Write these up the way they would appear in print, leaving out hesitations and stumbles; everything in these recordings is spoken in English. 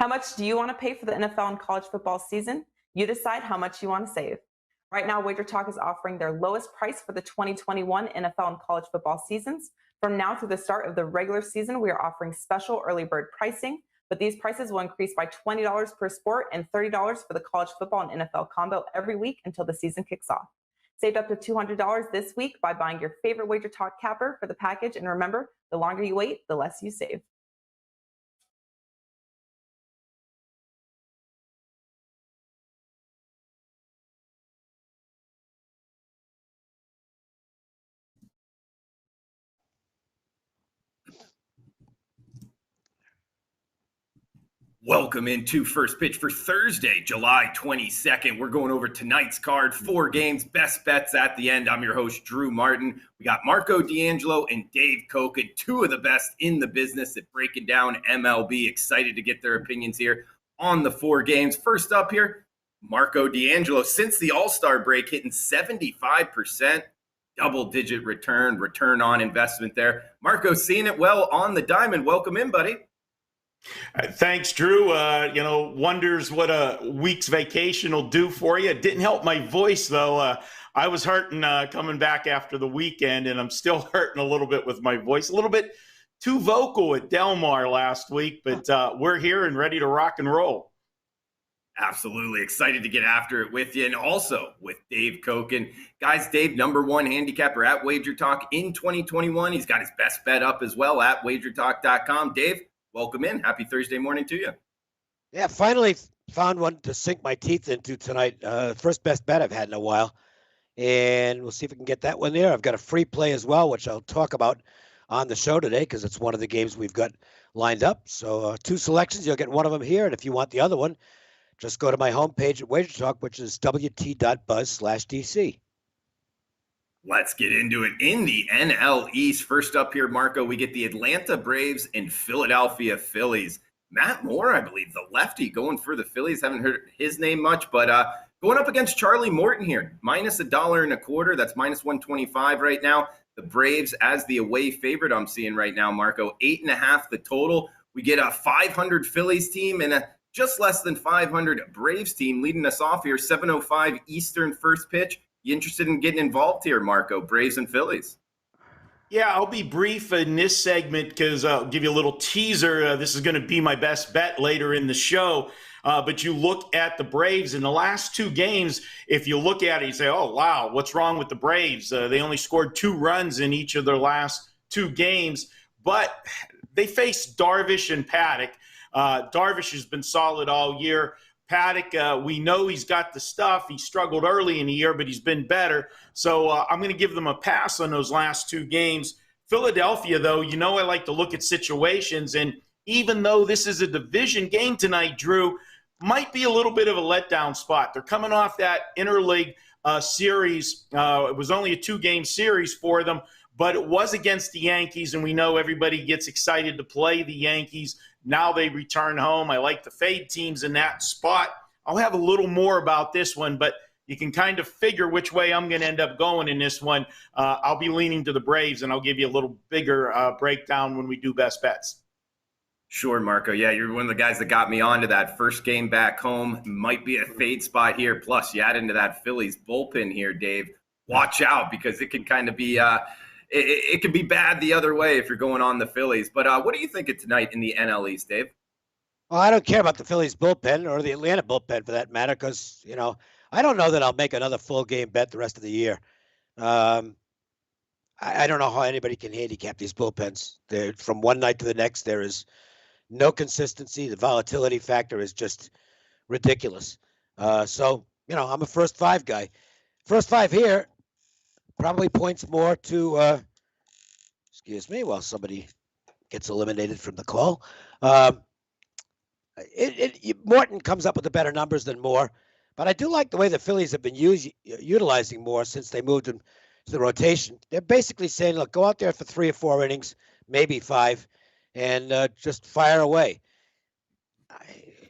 much do you want to pay for the NFL and college football season? You decide how much you want to save. Right now, WagerTalk is offering their lowest price for the 2021 NFL and college football seasons. From now through the start of the regular season, we are offering special early bird pricing, but these prices will increase by $20 per sport and $30 for the college football and NFL combo every week until the season kicks off. Save up to $200 this week by buying your favorite WagerTalk capper for the package, and remember, the longer you wait, the less you save. Welcome into First Pitch for Thursday, July 22nd. We're going over tonight's card, 4 games, best bets at the end. I'm your host, Drew Martin. We got Marco D'Angelo and Dave Cokin, 2 of the best in the business at breaking down MLB. Excited to get their opinions here on the 4 games. First up here, Marco D'Angelo, since the All-Star break, hitting 75%, double-digit return on investment there. Marco, seeing it well on the diamond. Welcome in, buddy. Thanks, Drew. Wonders what a week's vacation will do for you. It didn't help my voice, though. I was hurting coming back after the weekend, and I'm still hurting a little bit with my voice. A little bit too vocal at Del Mar last week, but we're here and ready to rock and roll. Absolutely excited to get after it with you, and also with Dave Cokin. Guys, Dave, #1 handicapper at WagerTalk in 2021. He's got his best bet up as well at WagerTalk.com. Dave, welcome in. Happy Thursday morning to you. Yeah, finally found one to sink my teeth into tonight. First best bet I've had in a while. And we'll see if we can get that one there. I've got a free play as well, which I'll talk about on the show today because it's one of the games we've got lined up. So 2 selections, you'll get one of them here. And if you want the other one, just go to my homepage at WagerTalk, which is wt.buzz/DC. Let's get into it in the NL East. First up here, Marco, we get the Atlanta Braves and Philadelphia Phillies. Matt Moore, I believe, the lefty, going for the Phillies. Haven't heard his name much, but going up against Charlie Morton here. -$1.25. That's -125 right now. The Braves as the away favorite I'm seeing right now, Marco. 8.5 the total. We get a 500 Phillies team and a just less than 500 Braves team leading us off here. 7:05 Eastern first pitch. You interested in getting involved here, Marco? Braves and Phillies. Yeah, I'll be brief in this segment because I'll give you a little teaser. This is going to be my best bet later in the show. But you look at the Braves in the last 2 games, if you look at it, you say, oh, wow, what's wrong with the Braves? They only scored 2 runs in each of their last 2 games. But they faced Darvish and Paddock. Darvish has been solid all year. Paddock, we know he's got the stuff. He struggled early in the year, but he's been better. So I'm going to give them a pass on those last 2 games. Philadelphia, though, I like to look at situations. And even though this is a division game tonight, Drew, might be a little bit of a letdown spot. They're coming off that interleague series. It was only a 2-game series for them, but it was against the Yankees, and we know everybody gets excited to play the Yankees. Now they return home. I like the fade teams in that spot. I'll have a little more about this one, but you can kind of figure which way I'm going to end up going in this one. I'll be leaning to the Braves, and I'll give you a little bigger breakdown when we do best bets. Sure, Marco. Yeah, you're one of the guys that got me onto that first game back home. Might be a fade spot here. Plus, you add into that Phillies bullpen here, Dave. Watch out because it can kind of be it can be bad the other way if you're going on the Phillies. But what do you think of tonight in the NL East, Dave? Well, I don't care about the Phillies bullpen or the Atlanta bullpen for that matter because, I don't know that I'll make another full game bet the rest of the year. I don't know how anybody can handicap these bullpens. They're, from one night to the next, there is no consistency. The volatility factor is just ridiculous. So, I'm a first 5 guy. First 5 here probably points more to, excuse me, while somebody gets eliminated from the call. Morton comes up with the better numbers than Moore, but I do like the way the Phillies have been utilizing Moore since they moved him to the rotation. They're basically saying, look, go out there for 3 or 4 innings, maybe 5, and just fire away.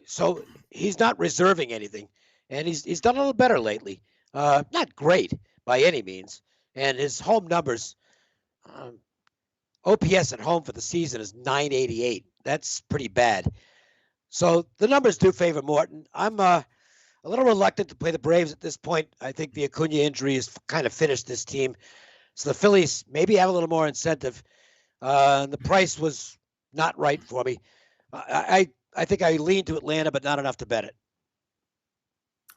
So he's not reserving anything, and he's done a little better lately. Not great by any means, and his home numbers, OPS at home for the season is .988. That's pretty bad. So the numbers do favor Morton. I'm a little reluctant to play the Braves at this point. I think the Acuna injury has kind of finished this team. So the Phillies maybe have a little more incentive. The price was not right for me. I think I lean to Atlanta, but not enough to bet it.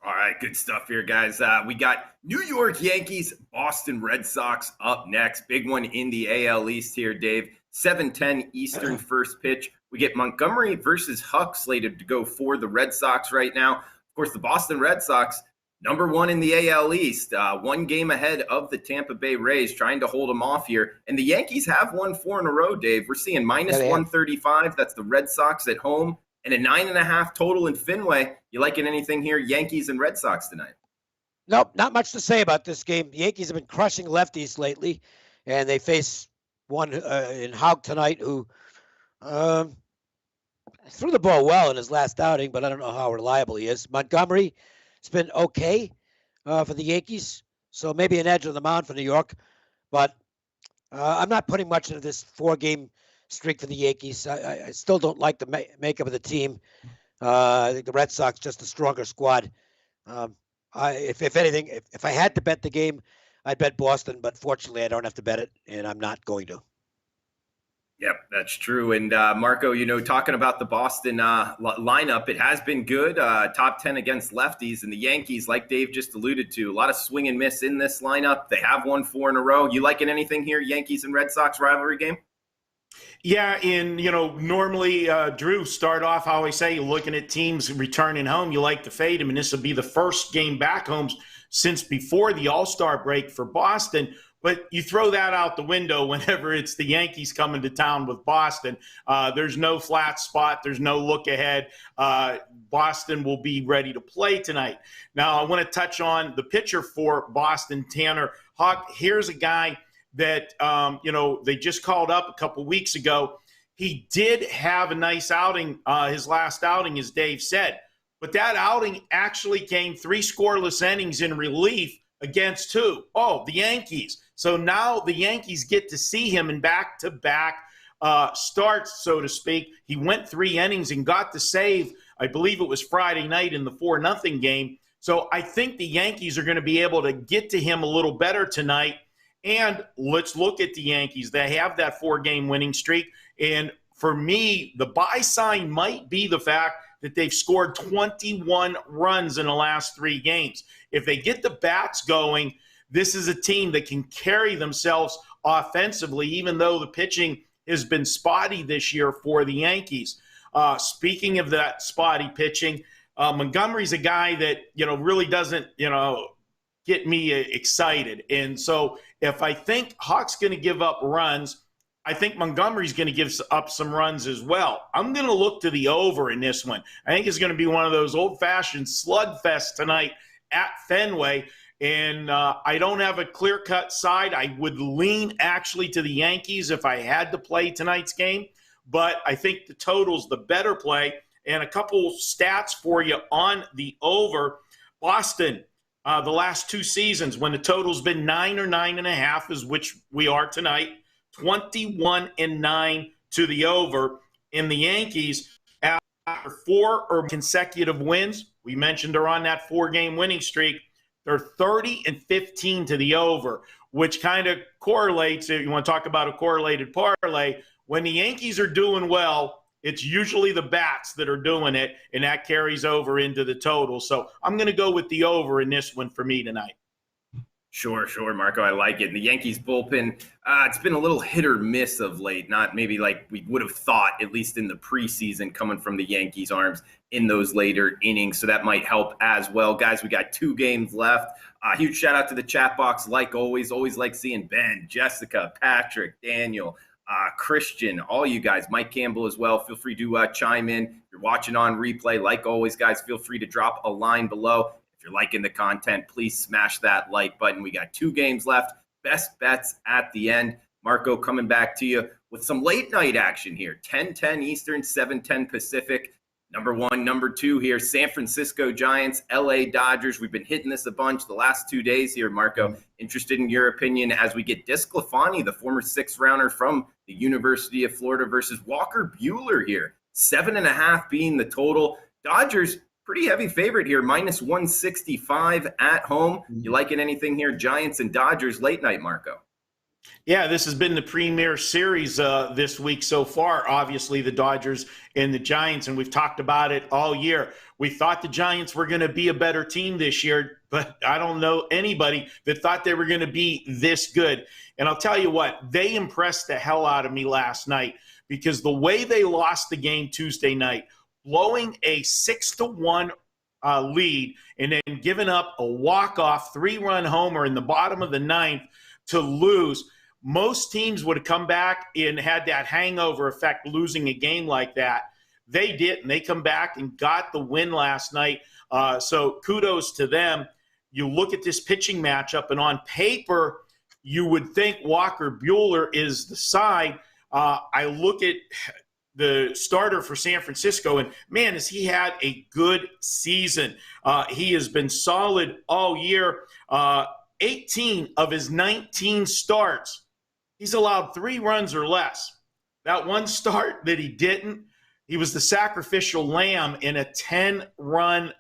All right, good stuff here, guys. We got New York Yankees, Boston Red Sox up next. Big one in the AL East here, Dave. 7:10 Eastern first pitch. We get Montgomery versus Huck slated to go for the Red Sox right now. Of course, the Boston Red Sox, number one in the AL East, 1 game ahead of the Tampa Bay Rays, trying to hold them off here. And the Yankees have won 4 in a row, Dave. We're seeing minus 135. That's the Red Sox at home. And a 9.5 total in Fenway. You liking anything here, Yankees and Red Sox tonight? Nope, not much to say about this game. The Yankees have been crushing lefties lately, and they face one in Haug tonight who threw the ball well in his last outing, but I don't know how reliable he is. Montgomery, it's been okay for the Yankees, so maybe an edge on the mound for New York, but I'm not putting much into this 4-game streak for the Yankees. I still don't like the makeup of the team. I think the Red Sox just a stronger squad. If anything, if I had to bet the game, I'd bet Boston, but fortunately I don't have to bet it, and I'm not going to. Yep, that's true. And Marco, talking about the Boston lineup, it has been good. Top 10 against lefties, and the Yankees, like Dave just alluded to, a lot of swing and miss in this lineup. They have won 4 in a row. You liking anything here, Yankees and Red Sox rivalry game? Yeah, and, normally, Drew, start off how I say, you're looking at teams returning home. You like to fade them, and this will be the first game back home since before the All-Star break for Boston. But you throw that out the window whenever it's the Yankees coming to town with Boston. There's no flat spot. There's no look ahead. Boston will be ready to play tonight. Now, I want to touch on the pitcher for Boston, Tanner Houck. Here's a guy that, they just called up a couple weeks ago. He did have a nice outing, his last outing, as Dave said. But that outing actually came 3 scoreless innings in relief against who? Oh, the Yankees. So now the Yankees get to see him in back-to-back starts, so to speak. He went 3 innings and got the save. I believe it was Friday night in the 4-0 game. So I think the Yankees are going to be able to get to him a little better tonight. And let's look at the Yankees. They have that 4-game winning streak. And for me, the buy sign might be the fact that they've scored 21 runs in the last 3 games. If they get the bats going, this is a team that can carry themselves offensively, even though the pitching has been spotty this year for the Yankees. Speaking of that spotty pitching, Montgomery's a guy that, really doesn't, get me excited. And so if I think Hawk's going to give up runs, I think Montgomery's going to give up some runs as well. I'm going to look to the over in this one. I think it's going to be one of those old-fashioned slugfests tonight at Fenway. And I don't have a clear-cut side. I would lean actually to the Yankees if I had to play tonight's game. But I think the total's the better play. And a couple stats for you on the over. Boston, the last 2 seasons, when the total's been 9 or 9.5, is which we are tonight, 21-9 to the over. In the Yankees, after 4 or consecutive wins, we mentioned they're on that 4-game winning streak. They're 30-15 to the over, which kind of correlates. If you want to talk about a correlated parlay, when the Yankees are doing well, it's usually the bats that are doing it, and that carries over into the total. So I'm going to go with the over in this one for me tonight. Sure, Marco. I like it. And the Yankees bullpen, it's been a little hit or miss of late. Not maybe like we would have thought, at least in the preseason, coming from the Yankees' arms in those later innings. So that might help as well. Guys, we got 2 games left. Huge shout out to the chat box. Like always like seeing Ben, Jessica, Patrick, Daniel, Christian, all you guys, Mike Campbell as well. Feel free to chime in. If you're watching on replay, like always, guys, feel free to drop a line below. If you're liking the content, please smash that like button. We got 2 games left. Best bets at the end. Marco, coming back to you with some late night action here. 10:10 Eastern, 7:10 Pacific. Number 1, number 2 here. San Francisco Giants, LA Dodgers. We've been hitting this a bunch the last 2 days here, Marco. Interested in your opinion as we get Disclafani, the former 6th rounder from the University of Florida, versus Walker Buehler here. 7.5 being the total. Dodgers, pretty heavy favorite here, minus 165 at home. You liking anything here? Giants and Dodgers late night, Marco. Yeah, this has been the premier series this week so far. Obviously, the Dodgers and the Giants, and we've talked about it all year. We thought the Giants were going to be a better team this year, but I don't know anybody that thought they were going to be this good. And I'll tell you what, they impressed the hell out of me last night because the way they lost the game Tuesday night, blowing a 6-1 lead and then giving up a walk-off 3-run homer in the bottom of the ninth to lose. Most teams would have come back and had that hangover effect losing a game like that. They didn't. They come back and got the win last night. So kudos to them. You look at this pitching matchup, and on paper, you would think Walker Buehler is the side. I look at the starter for San Francisco, and man, has he had a good season. He has been solid all year. 18 of his 19 starts, he's allowed 3 runs or less. That one start that he didn't, he was the sacrificial lamb in a 10-run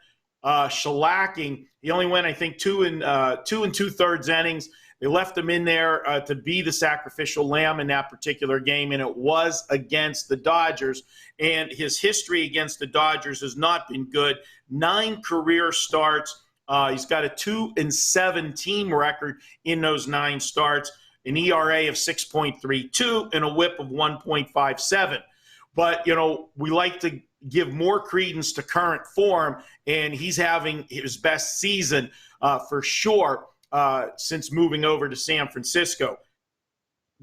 shellacking. He only went, I think, 2 and 2/3 innings. They left him in there to be the sacrificial lamb in that particular game, and it was against the Dodgers. And his history against the Dodgers has not been good. 9 career starts. He's got a 2-7 team record in those 9 starts, an ERA of 6.32 and a WHIP of 1.57. But, we like to give more credence to current form, and he's having his best season for sure since moving over to San Francisco.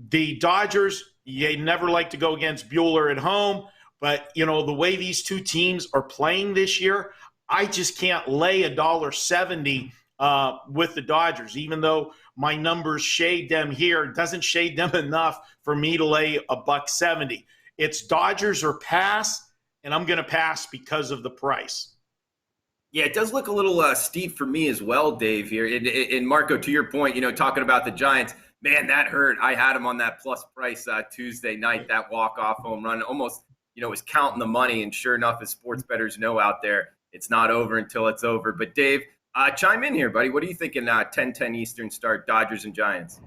The Dodgers, you never like to go against Buehler at home, but, the way these two teams are playing this year, I just can't lay $1.70 with the Dodgers, even though my numbers shade them here. It doesn't shade them enough for me to lay $1.70. It's Dodgers or pass, and I'm going to pass because of the price. Yeah, it does look a little steep for me as well, Dave, here. And Marco, to your point, talking about the Giants, man, that hurt. I had them on that plus price Tuesday night, that walk-off home run. Almost, was counting the money, and sure enough, as sports bettors know out there, it's not over until it's over. But Dave, chime in here, buddy. What are you thinking 10-10 Eastern start, Dodgers and Giants?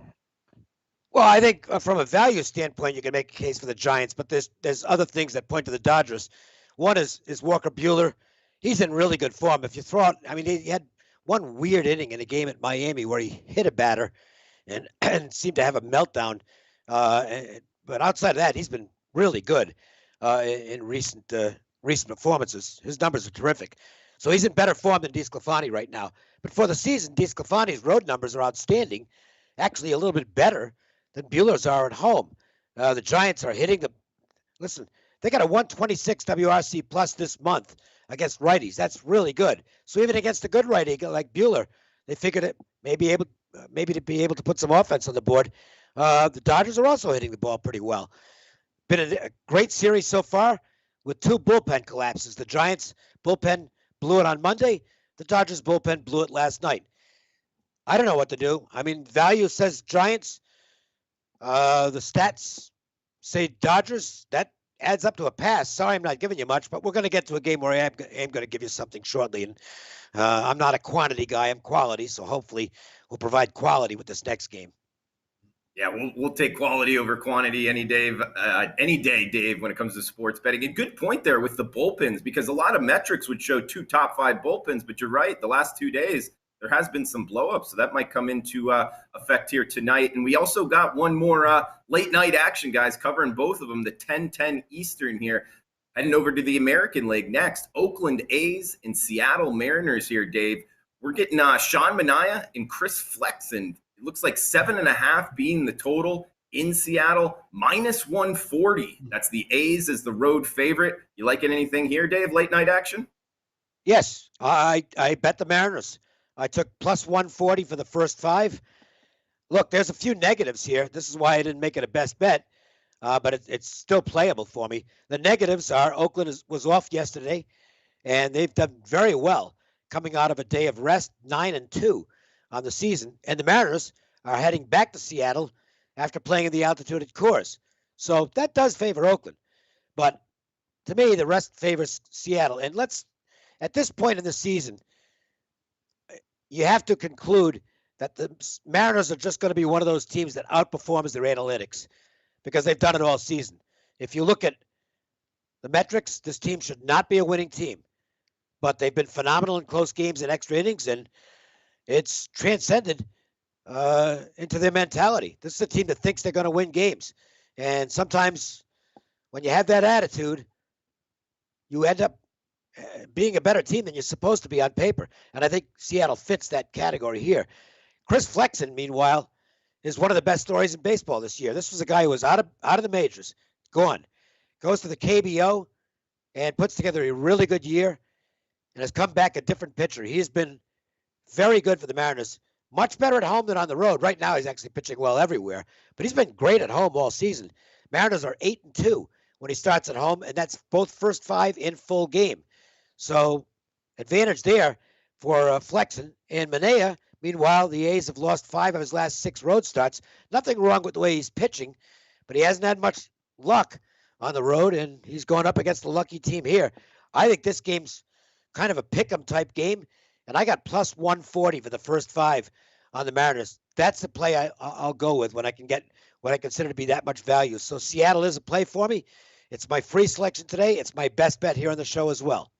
Well, I think from a value standpoint, you can make a case for the Giants, but there's other things that point to the Dodgers. One is Walker Buehler. He's in really good form. If you throw out, he had one weird inning in a game at Miami where he hit a batter and seemed to have a meltdown. But outside of that, he's been really good in recent performances. His numbers are terrific. So he's in better form than DeSclafani right now. But for the season, DeSclafani's road numbers are outstanding, actually a little bit better than Buehler's are at home. The Giants are hitting listen, they got a 126 WRC plus this month against righties. That's really good. So even against a good righty like Buehler, they figured it maybe to be able to put some offense on the board. The Dodgers are also hitting the ball pretty well. Been a great series so far with 2 bullpen collapses. The Giants bullpen blew it on Monday. The Dodgers bullpen blew it last night. I don't know what to do. Value says Giants. The stats say Dodgers. That adds up to a pass. Sorry, I'm not giving you much, but we're going to get to a game where I am going to give you something shortly. And I'm not a quantity guy. I'm quality. So hopefully we'll provide quality with this next game. Yeah, we'll take quality over quantity any day, Dave, when it comes to sports betting. And good point there with the bullpens, because a lot of metrics would show 2 top 5 bullpens. But you're right, the last 2 days, there has been some blow-ups, so that might come into effect here tonight. And we also got one more late-night action, guys, covering both of them, the 10-10 Eastern here. Heading over to the American League next, Oakland A's and Seattle Mariners here, Dave. We're getting Sean Manaea and Chris Flexen. It looks like 7.5 being the total in Seattle, minus 140. That's the A's as the road favorite. You liking anything here, Dave, late-night action? Yes, I bet the Mariners. I took plus 140 for the first 5. Look, there's a few negatives here. This is why I didn't make it a best bet, but it's still playable for me. The negatives are Oakland was off yesterday, and they've done very well coming out of a day of rest, 9-2 on the season. And the Mariners are heading back to Seattle after playing in the altitude at Coors. So that does favor Oakland. But to me, the rest favors Seattle. And at this point in the season, you have to conclude that the Mariners are just going to be one of those teams that outperforms their analytics because they've done it all season. If you look at the metrics, this team should not be a winning team, but they've been phenomenal in close games and extra innings, and it's transcended into their mentality. This is a team that thinks they're going to win games. And sometimes when you have that attitude, you end up being a better team than you're supposed to be on paper. And I think Seattle fits that category here. Chris Flexen, meanwhile, is one of the best stories in baseball this year. This was a guy who was out of the majors, gone, goes to the KBO and puts together a really good year and has come back a different pitcher. He has been very good for the Mariners, much better at home than on the road. Right now, he's actually pitching well everywhere, but he's been great at home all season. Mariners are 8-2 when he starts at home, and that's both first 5 in full game. So advantage there for Flexen. And Manaea, meanwhile, the A's have lost 5 of his last 6 road starts. Nothing wrong with the way he's pitching, but he hasn't had much luck on the road, and he's going up against the lucky team here. I think this game's kind of a pick-em type game, and I got plus 140 for the first 5 on the Mariners. That's the play I'll go with when I can get what I consider to be that much value. So Seattle is a play for me. It's my free selection today. It's my best bet here on the show as well.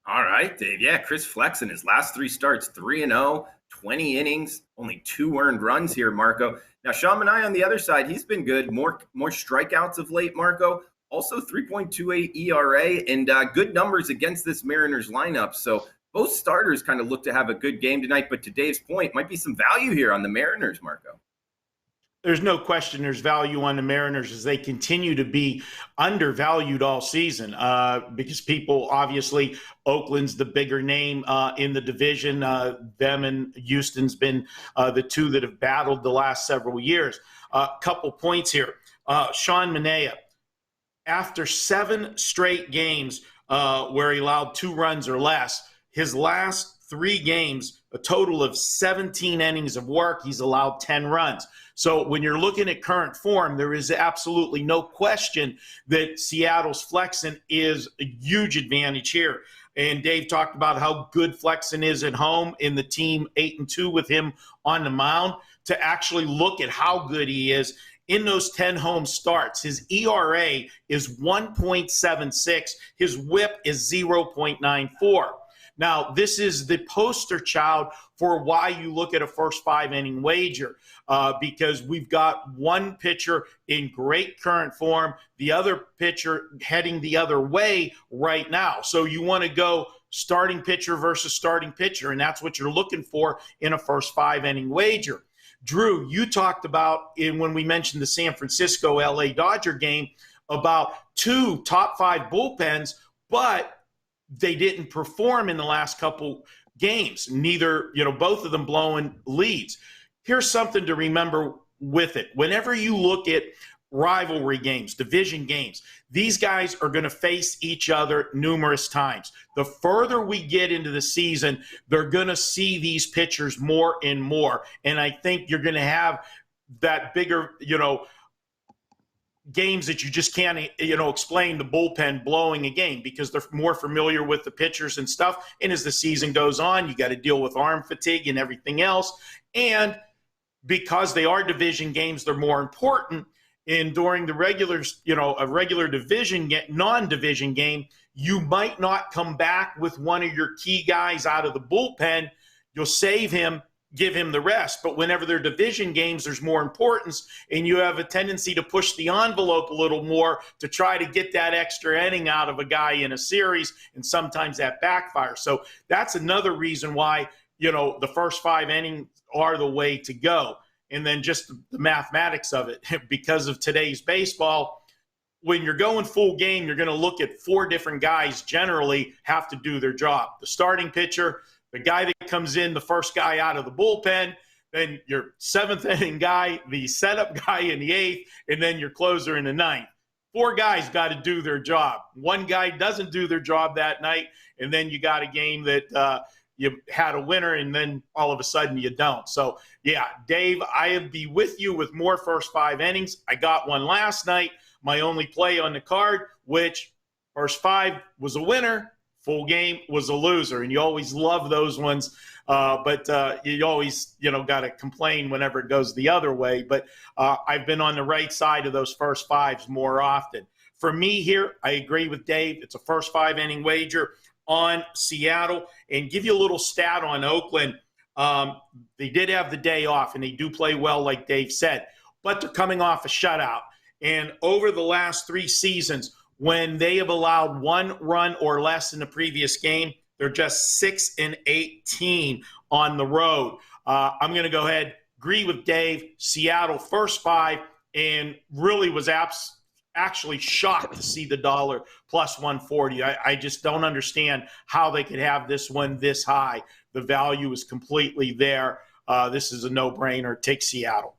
All right, Dave. Yeah, Chris Flexen, his last 3 starts, 3-0, 20 innings, only 2 earned runs here, Marco. Now, Sean Manaea on the other side, he's been good. More strikeouts of late, Marco. Also 3.28 ERA and good numbers against this Mariners lineup. So both starters kind of look to have a good game tonight. But to Dave's point, might be some value here on the Mariners, Marco. There's no question there's value on the Mariners as they continue to be undervalued all season because people, obviously, Oakland's the bigger name in the division. Them and Houston's been the 2 that have battled the last several years. Couple points here. Sean Manaea, after 7 straight games where he allowed 2 runs or less, his last 3 games, a total of 17 innings of work, he's allowed 10 runs. So when you're looking at current form, there is absolutely no question that Seattle's Flexen is a huge advantage here. And Dave talked about how good Flexen is at home in the team 8-2 with him on the mound. To actually look at how good he is in those 10 home starts, his ERA is 1.76. His WHIP is 0.94. Now, this is the poster child for why you look at a first 5-inning wager because we've got one pitcher in great current form, the other pitcher heading the other way right now. So you want to go starting pitcher versus starting pitcher, and that's what you're looking for in a first 5-inning wager. Drew, you talked about when we mentioned the San Francisco-LA Dodger game about 2 top 5 bullpens, but they didn't perform in the last couple games. Neither, both of them blowing leads. Here's something to remember with it. Whenever you look at rivalry games, division games, these guys are going to face each other numerous times. The further we get into the season, they're going to see these pitchers more and more. And I think you're going to have that bigger, games that you just can't, explain the bullpen blowing a game because they're more familiar with the pitchers and stuff. And as the season goes on, you got to deal with arm fatigue and everything else. And because they are division games, they're more important. And during the regular, a regular division, non-division game, you might not come back with one of your key guys out of the bullpen. You'll save him, give him the rest. But whenever they're division games, there's more importance, and you have a tendency to push the envelope a little more to try to get that extra inning out of a guy in a series, and sometimes that backfires. So that's another reason why, the first 5 innings are the way to go. And then just the mathematics of it, because of today's baseball, when you're going full game, you're going to look at 4 different guys generally have to do their job. The starting pitcher, the guy that comes in, the first guy out of the bullpen, then your 7th inning guy, the setup guy in the 8th, and then your closer in the 9th. 4 guys got to do their job. One guy doesn't do their job that night, and then you got a game that you had a winner, and then all of a sudden you don't. So, yeah, Dave, I'll be with you with more first 5 innings. I got one last night, my only play on the card, which First 5 was a winner. Full game was a loser, and you always love those ones. But you always, got to complain whenever it goes the other way. But I've been on the right side of those first 5s more often. For me here, I agree with Dave. It's a first 5-inning wager on Seattle. And give you a little stat on Oakland. They did have the day off, and they do play well, like Dave said. But they're coming off a shutout. And over the last 3 seasons, when they have allowed 1 run or less in the previous game, they're just 6-18 on the road. I'm going to go ahead, agree with Dave. Seattle first 5, and really was actually shocked to see the dollar plus 140. I just don't understand how they could have this one this high. The value is completely there. This is a no-brainer. Take Seattle.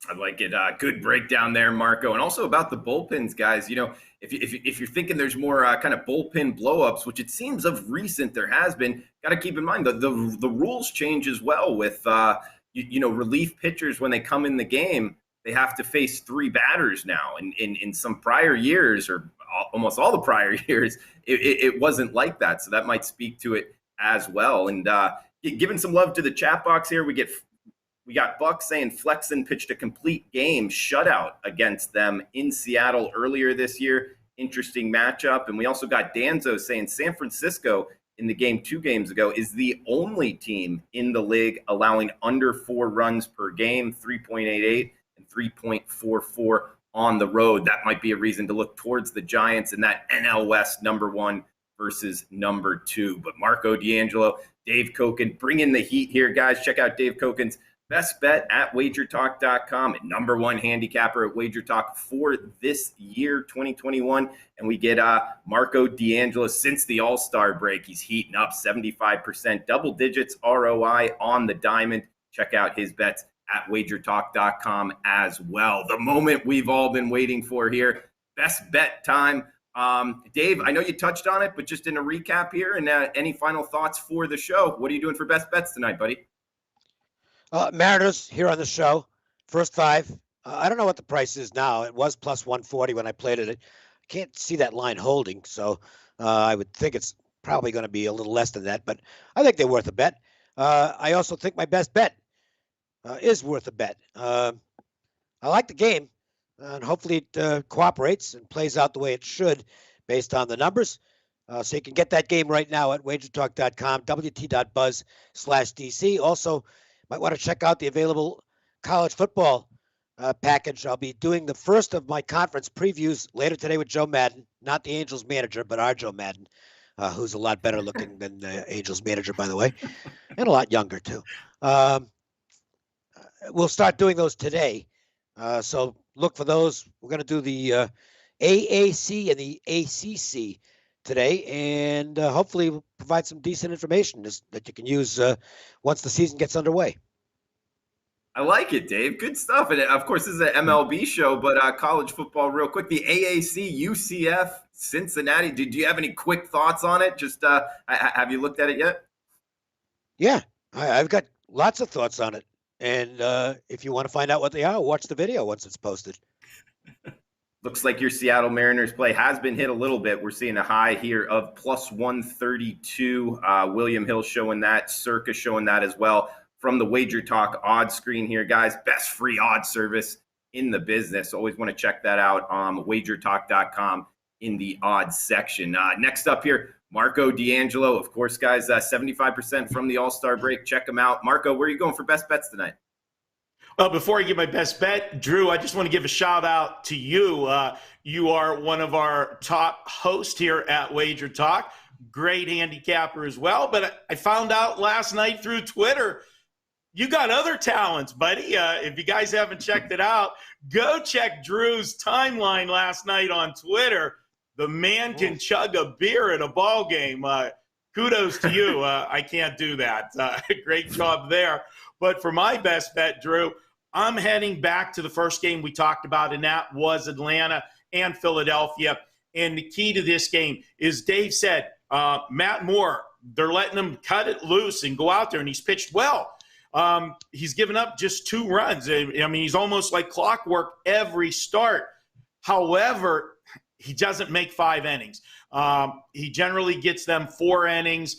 I like it. Good breakdown there, Marco. And also about the bullpens, guys. If you're thinking there's more kind of bullpen blowups, which it seems of recent there has been, got to keep in mind the rules change as well with relief pitchers when they come in the game. They have to face 3 batters now. And in some prior years, or almost all the prior years, it wasn't like that. So that might speak to it as well. And giving some love to the chat box here, we got Buck saying Flexen pitched a complete game shutout against them in Seattle earlier this year. Interesting matchup. And we also got Danzo saying San Francisco in the game 2 games ago is the only team in the league allowing under 4 runs per game, 3.88 and 3.44 on the road. That might be a reason to look towards the Giants in that NL West number 1 versus number 2. But Marco D'Angelo, Dave Cokin, bring in the heat here, guys. Check out Dave Cokin's best bet at WagerTalk.com, and number 1 handicapper at WagerTalk for this year, 2021. And we get Marco D'Angelo since the All-Star break. He's heating up 75%, double digits ROI on the diamond. Check out his bets at WagerTalk.com as well. The moment we've all been waiting for here, best bet time. Dave, I know you touched on it, but just in a recap here, and any final thoughts for the show? What are you doing for best bets tonight, buddy? Mariners here on the show, first 5. I don't know what the price is now. It was plus 140 when I played it. I can't see that line holding, so I would think it's probably going to be a little less than that, but I think they're worth a bet. I also think my best bet is worth a bet. I like the game, and hopefully it cooperates and plays out the way it should based on the numbers. So you can get that game right now at WagerTalk.com, WT.buzz/DC. Also, might want to check out the available college football package. I'll be doing the first of my conference previews later today with Joe Madden, not the Angels manager, but our Joe Madden, who's a lot better looking than the Angels manager, by the way, and a lot younger too. We'll start doing those today. So look for those. We're going to do the AAC and the ACC today, and hopefully we'll provide some decent information that you can use once the season gets underway. I like it, Dave. Good stuff. And of course, this is an MLB show, but college football real quick. The AAC, UCF, Cincinnati. Do you have any quick thoughts on it? Just have you looked at it yet? Yeah, I've got lots of thoughts on it. And if you want to find out what they are, watch the video once it's posted. Looks like your Seattle Mariners play has been hit a little bit. We're seeing a high here of plus 132. William Hill showing that. Circa showing that as well from the Wager Talk odds screen here, guys. Best free odds service in the business. Always want to check that out on WagerTalk.com in the odds section. Next up here, Marco D'Angelo. Of course, guys, 75% from the All-Star break. Check him out. Marco, where are you going for best bets tonight? Before I give my best bet, Drew, I just want to give a shout out to you. You are one of our top hosts here at Wager Talk. Great handicapper as well. But I found out last night through Twitter, you got other talents, buddy. If you guys haven't checked it out, go check Drew's timeline last night on Twitter. The man can chug a beer at a ball game. Kudos to you. I can't do that. Great job there. But for my best bet, Drew, I'm heading back to the first game we talked about, and that was Atlanta and Philadelphia. And the key to this game is Dave said, Matt Moore, they're letting him cut it loose and go out there, and he's pitched well. He's given up just 2 runs. I mean, he's almost like clockwork every start. However, he doesn't make 5 innings. He generally gets them 4 innings.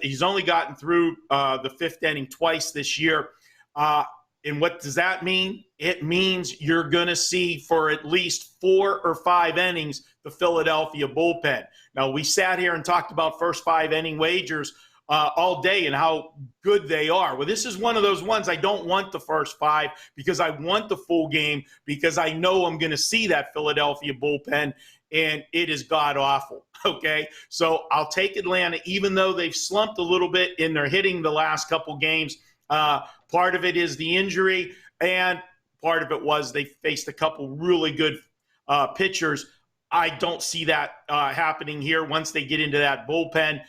He's only gotten through the 5th inning twice this year. And what does that mean? It means you're going to see for at least 4 or 5 innings the Philadelphia bullpen. Now, we sat here and talked about first 5 inning wagers all day and how good they are. Well, this is one of those ones I don't want the first 5 because I want the full game because I know I'm going to see that Philadelphia bullpen, and it is god-awful, okay? So I'll take Atlanta, even though they've slumped a little bit in their hitting the last couple games. Part of it is the injury, and part of it was they faced a couple really good pitchers. I don't see that happening here once they get into that bullpen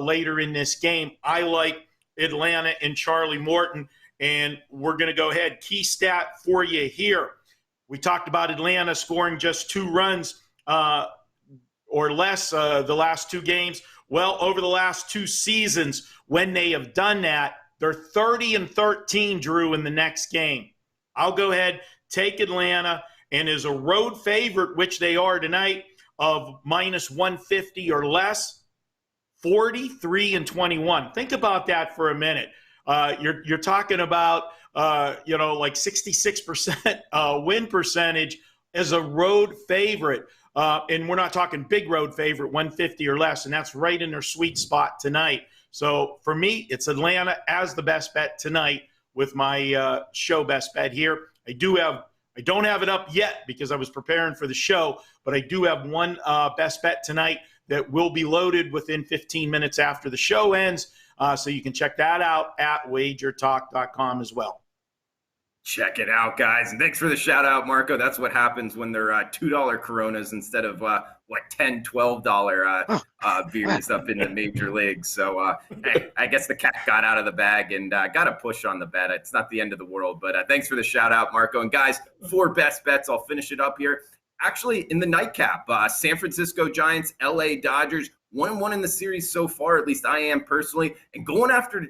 later in this game. I like Atlanta and Charlie Morton, and we're going to go ahead. Key stat for you here. We talked about Atlanta scoring just 2 runs or less the last 2 games. Well, over the last 2 seasons, when they have done that, they're 30-13, Drew, in the next game. I'll go ahead, take Atlanta, and as a road favorite, which they are tonight, of minus 150 or less, 43-21. Think about that for a minute. You're talking about like 66% win percentage as a road favorite, and we're not talking big road favorite, 150 or less, and that's right in their sweet spot tonight. So for me, it's Atlanta as the best bet tonight with my show best bet here. I don't have it up yet because I was preparing for the show, but I do have one best bet tonight that will be loaded within 15 minutes after the show ends. So you can check that out at WagerTalk.com as well. Check it out, guys. And thanks for the shout out, Marco. That's what happens when they're $2 Coronas instead of $10, $12 beers up in the major leagues. So hey, I guess the cat got out of the bag and got a push on the bet. It's not the end of the world, but thanks for the shout out, Marco. And guys, 4 best bets. I'll finish it up here. Actually, in the nightcap, San Francisco Giants, LA Dodgers, 1-1 in the series so far. At least I am personally, and going after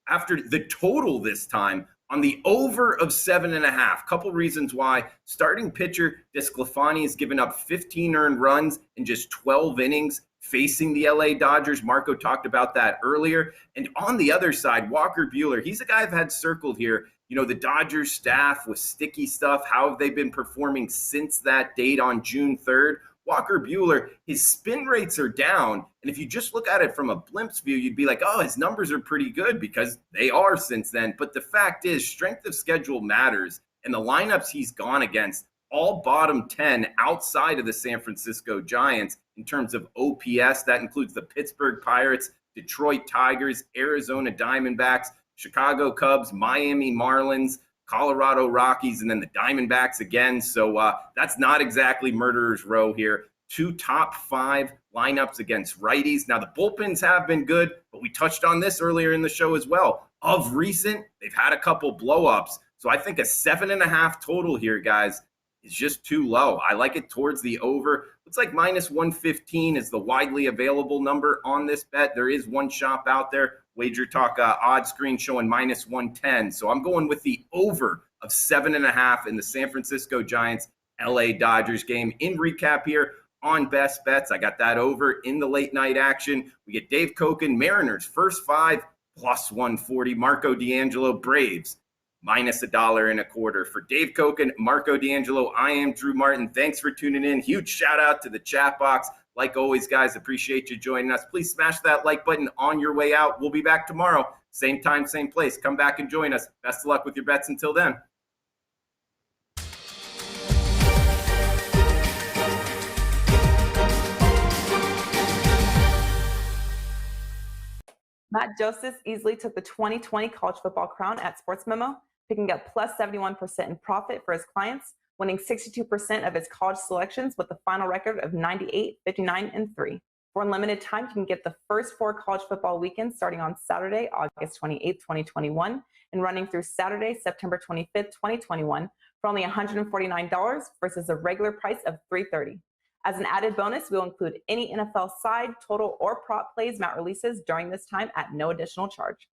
the total this time. On the over of 7.5, couple reasons why. Starting pitcher DeSclafani has given up 15 earned runs in just 12 innings facing the LA Dodgers. Marco talked about that earlier. And on the other side, Walker Buehler, he's a guy I've had circled here. You know, the Dodgers staff with sticky stuff, how have they been performing since that date on June 3rd? Walker Buehler, his spin rates are down. And if you just look at it from a glimpse view, you'd be like, oh, his numbers are pretty good because they are since then. But the fact is, strength of schedule matters. And the lineups he's gone against, all bottom 10 outside of the San Francisco Giants in terms of OPS. That includes the Pittsburgh Pirates, Detroit Tigers, Arizona Diamondbacks, Chicago Cubs, Miami Marlins, Colorado Rockies, and then the Diamondbacks again. So that's not exactly murderer's row here. 2 top 5 lineups against righties. Now, the bullpens have been good, but we touched on this earlier in the show as well. Of recent, they've had a couple blow-ups. So I think a 7.5 total here, guys, is just too low. I like it towards the over. Looks like minus 115 is the widely available number on this bet. There is one shop out there, Wager Talk odd screen showing minus 110. So I'm going with the over of 7.5 in the San Francisco Giants LA Dodgers game. In recap here on best bets, I got that over in the late night action. We get Dave Cokin, Mariners, first 5 plus 140. Marco D'Angelo, Braves, minus $1.25. For Dave Cokin, Marco D'Angelo, I am Drew Martin. Thanks for tuning in. Huge shout out to the chat box. Like always, guys, appreciate you joining us. Please smash that like button on your way out. We'll be back tomorrow. Same time, same place. Come back and join us. Best of luck with your bets until then. Matt Joseph easily took the 2020 college football crown at Sports Memo, picking up plus 71% in profit for his clients, winning 62% of his college selections with a final record of 98, 59, and 3. For unlimited time, you can get the first 4 college football weekends starting on Saturday, August 28, 2021, and running through Saturday, September 25th, 2021, for only $149 versus a regular price of $330. As an added bonus, we'll include any NFL side, total, or prop plays Matt releases during this time at no additional charge.